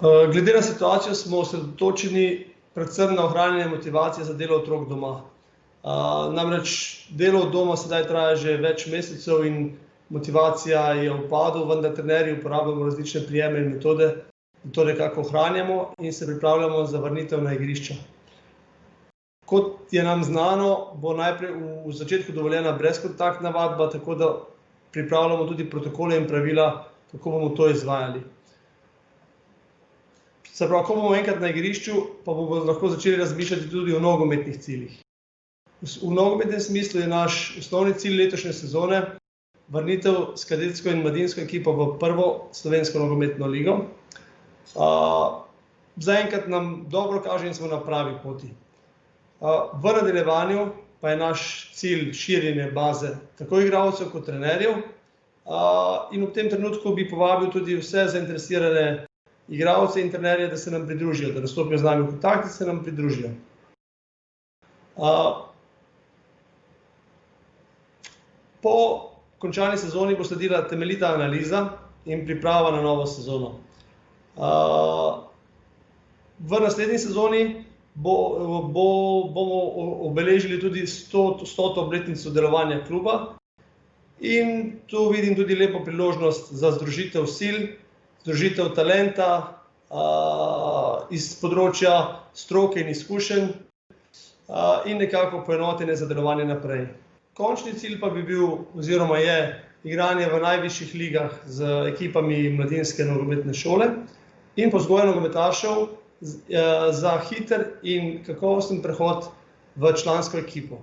Glede na situacijo smo osredotočeni predvsem na ohranjanje motivacije za delo otrok doma. Namreč delo od doma sedaj traja že več mesecev in motivacija je v upadu, vendar trenerji uporabljamo različne prijeme in metode, da to nekako ohranjamo in se pripravljamo za vrnitev na igrišča. Kot je nam znano, bo najprej v začetku dovoljena brezkontaktna vadba, tako da pripravljamo tudi protokole in pravila, kako bomo to izvajali. Se pravi, ko bomo enkrat na igrišču, pa bomo lahko začeli razmišljati tudi o nogometnih ciljih. V nogometnem smislu je naš osnovni cilj letošnje sezone vrnitev s kadetsko in mladinsko ekipo v prvo slovensko nogometno ligo. Zaenkrat nam dobro kaže in smo na pravi poti. V nadaljevanju pa je naš cilj širjenje baze tako igralcev kot trenerjev in v tem trenutku bi povabil tudi vse zainteresirane igralce in trenerje, da se nam pridružijo, da nastopijo z nami v kontakt in se nam pridružijo. Po končani sezoni bo sledila temeljita analiza in priprava na novo sezono. V naslednji sezoni bomo obeležili tudi 100. obletnico delovanja kluba in tu vidim tudi lepo priložnost za združitev sil, združitev talenta iz področja stroke in izkušenj in nekako poenotenje za delovanje naprej. Končni cilj pa bi bil oziroma je igranje v najvišjih ligah z ekipami mladinske nogometne šole in vzgoja nogometašev za hiter in kakovosten prehod v člansko ekipo.